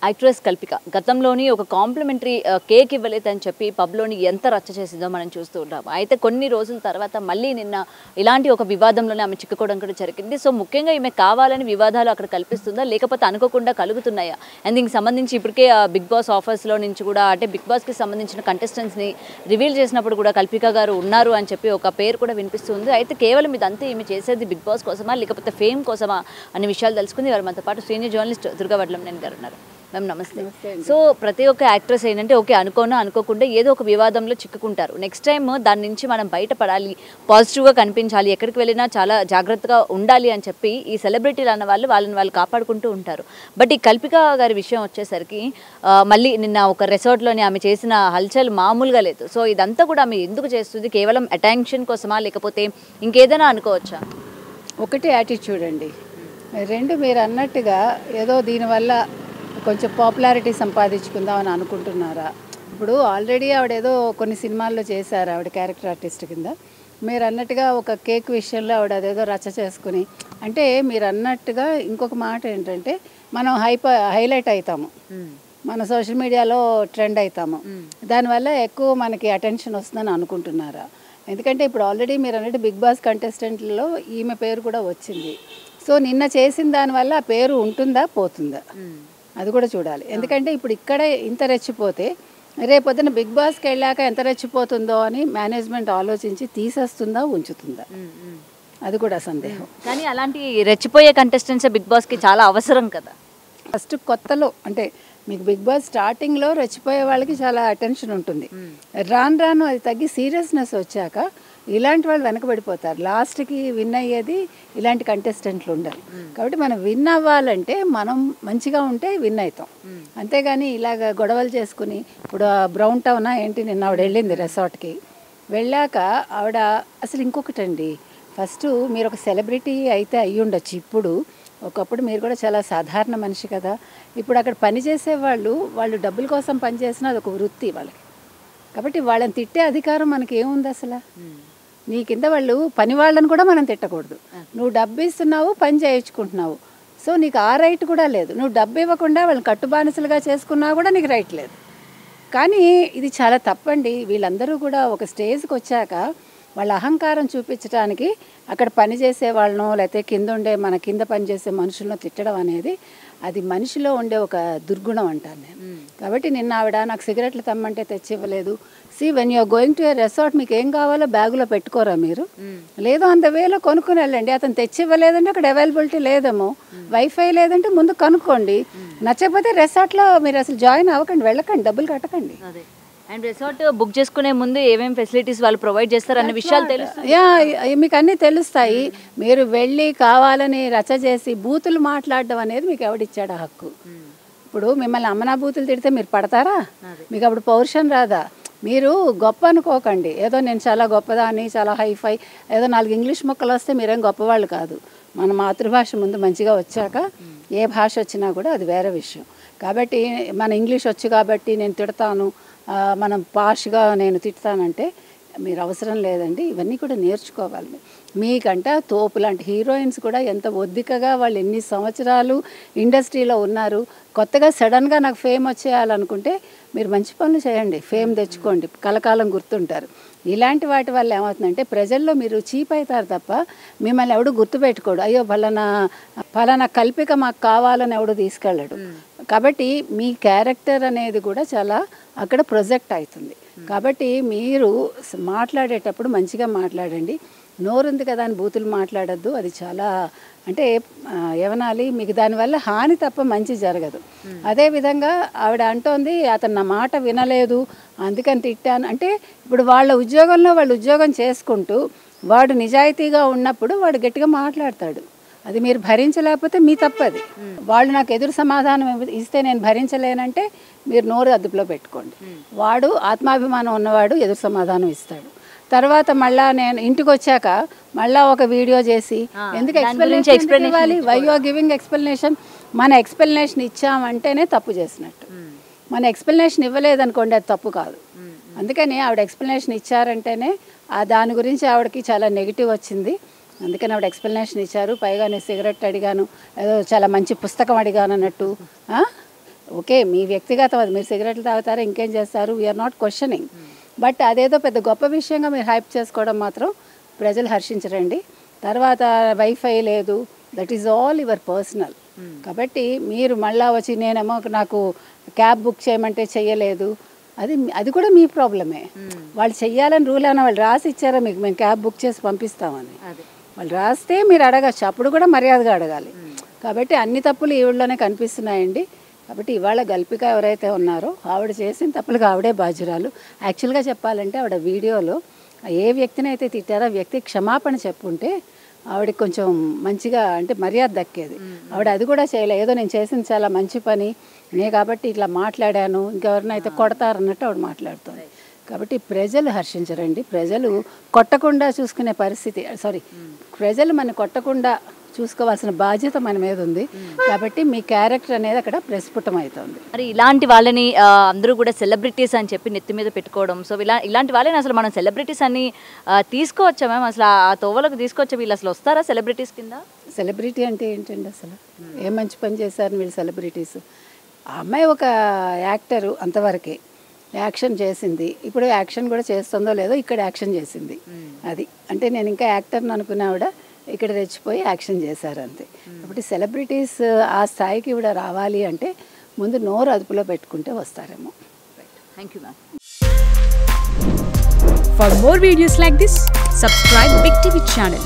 Actress Kalpika గతంలోని ఒక complementary cake ఇవ్వలేదని చెప్పి పబ్లోని ఎంత రచ్చ చేసిందో మనం చూస్తూ ఉంటాము. అయితే కొన్ని రోజుల తర్వాత మళ్ళీ నిన్న ఇలాంటి ఒక వివాదంలోనే ఆమె చిక్కుకోవడం కూడా జరిగింది. సో ముఖ్యంగా ఈమె కావాలని వివాదాలు అక్కడ కల్పిస్తుందా, లేకపోతే అనుకోకుండా కలుగుతున్నాయా? అండ్ దీనికి సంబంధించి ఇప్పటికే బిగ్ బాస్ ఆఫర్స్లో నుంచి కూడా అంటే బిగ్ బాస్కి సంబంధించిన కంటెస్టెంట్స్ని రివీల్ చేసినప్పుడు కూడా కల్పిక గారు ఉన్నారు అని చెప్పి ఒక పేరు కూడా వినిపిస్తుంది. అయితే కేవలం ఇదంతా ఈమె చేసేది బిగ్ బాస్ కోసమా లేకపోతే ఫేమ్ కోసమా అనే విషయాలు తెలుసుకుంది. వారు మనతో పాటు సీనియర్ జర్నలిస్ట్ దుర్గా వడ్లంనేని గారు ఉన్నారు. మ్యామ్ నమస్తే. సో ప్రతి ఒక్క యాక్ట్రెస్ ఏంటంటే ఓకే అనుకోకుండా ఏదో ఒక వివాదంలో చిక్కుకుంటారు. నెక్స్ట్ టైం దాని నుంచి మనం బయటపడాలి, పాజిటివ్గా కనిపించాలి, ఎక్కడికి వెళ్ళినా చాలా జాగ్రత్తగా ఉండాలి అని చెప్పి ఈ సెలబ్రిటీలు అన్న వాళ్ళని కాపాడుకుంటూ ఉంటారు. బట్ ఈ కల్పిక గారి విషయం వచ్చేసరికి మళ్ళీ నిన్న ఒక రిసార్ట్లోని ఆమె చేసిన హల్చల్ మామూలుగా లేదు. సో ఇదంతా కూడా ఆమె ఎందుకు చేస్తుంది? కేవలం అటెన్షన్ కోసమా లేకపోతే ఇంకేదైనా అనుకోవచ్చా? ఒకటి యాటిట్యూడ్ అండి, రెండు మీరు అన్నట్టుగా ఏదో దీనివల్ల కొంచెం పాపులారిటీ సంపాదించుకుందామని అనుకుంటున్నారా? ఇప్పుడు ఆల్రెడీ ఆవిడేదో కొన్ని సినిమాల్లో చేశారు ఆవిడ క్యారెక్టర్ ఆర్టిస్ట్ కింద. మీరు అన్నట్టుగా ఒక కేక్ విషయంలో ఆవిడ అదేదో రచ్చ చేసుకుని, అంటే మీరు అన్నట్టుగా ఇంకొక మాట ఏంటంటే మనం హైలైట్ అవుతాము, మన సోషల్ మీడియాలో ట్రెండ్ అవుతాము, దానివల్ల ఎక్కువ మనకి అటెన్షన్ వస్తుందని అనుకుంటున్నారా? ఎందుకంటే ఇప్పుడు ఆల్రెడీ మీరు అన్నట్టు బిగ్ బాస్ కంటెస్టెంట్లలో ఈమె పేరు కూడా వచ్చింది. సో నిన్న చేసిన దానివల్ల ఆ పేరు ఉంటుందా పోతుందా అది కూడా చూడాలి. ఎందుకంటే ఇప్పుడు ఇక్కడే ఇంత రెచ్చిపోతే రేపొద్దున బిగ్ బాస్కి వెళ్ళాక ఎంత రెచ్చిపోతుందో అని మేనేజ్మెంట్ ఆలోచించి తీసేస్తుందా ఉంచుతుందా అది కూడా సందేహం. కానీ అలాంటి రెచ్చిపోయే కంటెస్టెంట్స్ బిగ్ బాస్కి చాలా అవసరం కదా. ఫస్ట్ కొత్తలో అంటే మీకు బిగ్ బాస్ స్టార్టింగ్లో రెచ్చిపోయే వాళ్ళకి చాలా అటెన్షన్ ఉంటుంది. రాను అది తగ్గి సీరియస్నెస్ వచ్చాక ఇలాంటి వాళ్ళు వెనకబడిపోతారు. లాస్ట్కి విన్ అయ్యేది ఇలాంటి కంటెస్టెంట్లు ఉండరు. కాబట్టి మనం విన్ అవ్వాలంటే మనం మంచిగా ఉంటే విన్ అవుతాం. అంతేగాని ఇలాగ గొడవలు చేసుకుని ఇప్పుడు బ్రౌన్ టౌనా ఏంటి నిన్న ఆవిడ వెళ్ళింది రిసార్ట్కి, వెళ్ళాక ఆవిడ అసలు ఇంకొకటండి, ఫస్ట్ మీరు ఒక సెలబ్రిటీ అయితే అయ్యి ఉండొచ్చు, ఇప్పుడు ఒకప్పుడు మీరు కూడా చాలా సాధారణ మనిషి కదా. ఇప్పుడు అక్కడ పనిచేసే వాళ్ళు డబ్బుల కోసం పనిచేసినా అది ఒక వృత్తి వాళ్ళకి. కాబట్టి వాళ్ళని తిట్టే అధికారం మనకి ఏముంది అసలు? నీ కింద వాళ్ళు పని వాళ్ళని కూడా మనం తిట్టకూడదు. నువ్వు డబ్బు ఇస్తున్నావు, పని చేయించుకుంటున్నావు, సో నీకు ఆ రైట్ కూడా లేదు. నువ్వు డబ్బు ఇవ్వకుండా వాళ్ళని కట్టుబానిసలుగా చేసుకున్నా కూడా నీకు రైట్ లేదు. కానీ ఇది చాలా తప్పండి. వీళ్ళందరూ కూడా ఒక స్టేజ్కి వచ్చాక వాళ్ళ అహంకారం చూపించడానికి అక్కడ పనిచేసే వాళ్ళనో లేకపోతే కింద ఉండే మన కింద పనిచేసే మనుషులను తిట్టడం అనేది అది మనిషిలో ఉండే ఒక దుర్గుణం అంటాను నేను. కాబట్టి నిన్న ఆవిడ నాకు సిగరెట్లు తెమ్మంటే తెచ్చివ్వలేదు. When you're going to a resort మీకు ఏం కావాలో బ్యాగులో పెట్టుకోరా మీరు? లేదో అంత వేలో కొనుక్కుని వెళ్ళండి. అతను తెచ్చివ్వలేదంటే అక్కడ అవైలబిలిటీ లేదేమో, వైఫై లేదంటే ముందు కనుక్కోండి. నచ్చకపోతే రిసార్ట్లో మీరు అసలు జాయిన్ అవ్వకండి, వెళ్ళకండి, డబ్బులు కట్టకండి. అండ్ రిసార్ట్ బుక్ చేసుకునే ముందు ఏమేమి ఫెసిలిటీస్ వాళ్ళు ప్రొవైడ్ చేస్తారు అన్న విషయాలు తెలుస్తాయి. మీకు అన్నీ తెలుస్తాయి. మీరు వెళ్ళి కావాలని రచ్చ చేసి బూతులు మాట్లాడడం అనేది మీకు ఎవడిచ్చాడు హక్కు? ఇప్పుడు మిమ్మల్ని అమ్మనా బూతులు తిడితే మీరు పడతారా? మీకు అప్పుడు పౌరుషం రాదా? మీరు గొప్ప అనుకోకండి, ఏదో నేను చాలా గొప్పదాన్ని, చాలా హైఫై, ఏదో 4 ఇంగ్లీష్ మొక్కలు వస్తే మీరేం గొప్పవాళ్ళు కాదు. మన మాతృభాష ముందు మంచిగా వచ్చాక ఏ భాష వచ్చినా కూడా అది వేరే విషయం. కాబట్టి మన ఇంగ్లీష్ వచ్చు కాబట్టి నేను తిడతాను, మనం పాష్గా నేను తిడతానంటే మీరు అవసరం లేదండి. ఇవన్నీ కూడా నేర్చుకోవాలి. మీకంటే తోపు లాంటి హీరోయిన్స్ కూడా ఎంత ఒద్దికగా వాళ్ళు ఎన్ని సంవత్సరాలు ఇండస్ట్రీలో ఉన్నారు. కొత్తగా సడన్గా నాకు ఫేమ్ వచ్చేయాలనుకుంటే మీరు మంచి పనులు చేయండి, ఫేమ్ తెచ్చుకోండి, కలకాలం గుర్తుంటారు. ఇలాంటి వాటి వల్ల ఏమవుతుందంటే ప్రజల్లో మీరు చీప్ అవుతారు తప్ప మిమ్మల్ని ఎవడు గుర్తుపెట్టుకోడు. అయ్యో ఫలానా కల్పిక మాకు కావాలని ఎవడు తీసుకెళ్ళాడు. కాబట్టి మీ క్యారెక్టర్ అనేది కూడా చాలా అక్కడ ప్రొజెక్ట్ అవుతుంది. కాబట్టి మీరు మాట్లాడేటప్పుడు మంచిగా మాట్లాడండి. నోరుంది కదా అని బూతులు మాట్లాడద్దు. అది చాలా అంటే ఏమనాలి, మీకు దానివల్ల హాని తప్ప మంచి జరగదు. అదేవిధంగా ఆవిడ అంటోంది అతను నా మాట వినలేదు అందుకని తిట్టాను అంటే, ఇప్పుడు వాళ్ళ ఉద్యోగంలో వాళ్ళు ఉద్యోగం చేసుకుంటూ వాడు నిజాయితీగా ఉన్నప్పుడు వాడు గట్టిగా మాట్లాడతాడు. అది మీరు భరించలేకపోతే మీ తప్పది. వాళ్ళు నాకు ఎదురు సమాధానం ఇస్తే నేను భరించలేనంటే మీరు నోరు అదుపులో పెట్టుకోండి. వాడు ఆత్మాభిమానం ఉన్నవాడు ఎదురు సమాధానం ఇస్తాడు. తర్వాత మళ్ళీ నేను ఇంటికి వచ్చాక మళ్ళీ ఒక వీడియో చేసి ఎందుకు ఎక్స్ప్లెనేషన్ ఇవ్వాలి? Why you are giving explanation? మన ఎక్స్ప్లెనేషన్ ఇచ్చామంటేనే తప్పు చేసినట్టు. మన ఎక్స్ప్లెనేషన్ ఇవ్వలేదనుకోండి అది తప్పు కాదు. అందుకని ఆవిడ ఎక్స్ప్లెనేషన్ ఇచ్చారంటేనే దాని గురించి ఆవిడకి చాలా నెగిటివ్ వచ్చింది. అందుకని ఆవిడ ఎక్స్ప్లెనేషన్ ఇచ్చారు. పైగా నేను సిగరెట్ అడిగాను, ఏదో చాలా మంచి పుస్తకం అడిగాను అన్నట్టు ఓకే మీ వ్యక్తిగతం అది, మీరు సిగరెట్లు తాగుతారా ఇంకేం చేస్తారు, వీఆర్ నాట్ క్వశ్చనింగ్. బట్ అదేదో పెద్ద గొప్ప విషయంగా మీరు హైప్ చేసుకోవడం మాత్రం ప్రజలు హర్షించరండి. తర్వాత వైఫై లేదు, that is all your personal. కాబట్టి మీరు మళ్ళీ వచ్చి నేనేమో నాకు క్యాబ్ బుక్ చేయమంటే చెయ్యలేదు, అది కూడా మీ ప్రాబ్లమే. వాళ్ళు చెయ్యాలని రూల్ అయినా వాళ్ళు రాసి ఇచ్చారా మీకు, మేము క్యాబ్ బుక్ చేసి పంపిస్తామని? వాళ్ళు రాస్తే మీరు అడగచ్చు, అప్పుడు కూడా మర్యాదగా అడగాలి. కాబట్టి అన్ని తప్పులు ఈవిడలోనే కనిపిస్తున్నాయండి. కాబట్టి ఇవాళ గల్పిక ఎవరైతే ఉన్నారో ఆవిడ చేసిన తప్పులకు ఆవిడే బాధ్యురాలు. యాక్చువల్గా చెప్పాలంటే ఆవిడ వీడియోలో ఏ వ్యక్తిని అయితే తిట్టారో వ్యక్తి క్షమాపణ చెప్పుంటే ఆవిడకి కొంచెం మంచిగా అంటే మర్యాద దక్కేది. ఆవిడ అది కూడా చేయలేదు, ఏదో నేను చేసింది చాలా మంచి పని నే కాబట్టి ఇట్లా మాట్లాడాను, ఇంకెవరినైతే కొడతారన్నట్టు ఆవిడ మాట్లాడుతుంది. కాబట్టి ప్రజలు హర్షించరండి. ప్రజలు కొట్టకుండా చూసుకునే పరిస్థితి, ప్రజలు మన కొట్టకుండా చూసుకోవాల్సిన బాధ్యత మన మీద ఉంది. కాబట్టి మీ క్యారెక్టర్ అనేది అక్కడ ప్రస్ఫుటం అవుతుంది. మరి ఇలాంటి వాళ్ళని అందరూ కూడా సెలబ్రిటీస్ అని చెప్పి నెత్తి మీద పెట్టుకోవడం, సో ఇలాంటి వాళ్ళని అసలు మనం సెలబ్రిటీస్ అని తీసుకోవచ్చా మ్యామ్? అసలు ఆ తోవలకు తీసుకోవచ్చా? వీళ్ళు అసలు వస్తారా సెలబ్రిటీస్ కింద? సెలబ్రిటీ అంటే ఏంటండి అసలు? ఏ మంచి పని చేశారు వీళ్ళు సెలబ్రిటీస్? ఆ అమ్మాయి ఒక యాక్టరు, అంతవరకే యాక్షన్ చేసింది. ఇప్పుడు యాక్షన్ కూడా చేస్తుందో లేదో ఇక్కడ యాక్షన్ చేసింది. అది అంటే నేను ఇంకా యాక్టర్ని అనుకున్నా కూడా ఇక్కడ తెచ్చిపోయి యాక్షన్ చేశారు అంతే. కాబట్టి సెలబ్రిటీస్ ఆ స్థాయికి కూడా రావాలి అంటే ముందు నోరు అదుపులో పెట్టుకుంటే వస్తారేమో. Thank you ma'am. For more videos like this, subscribe Big TV channel.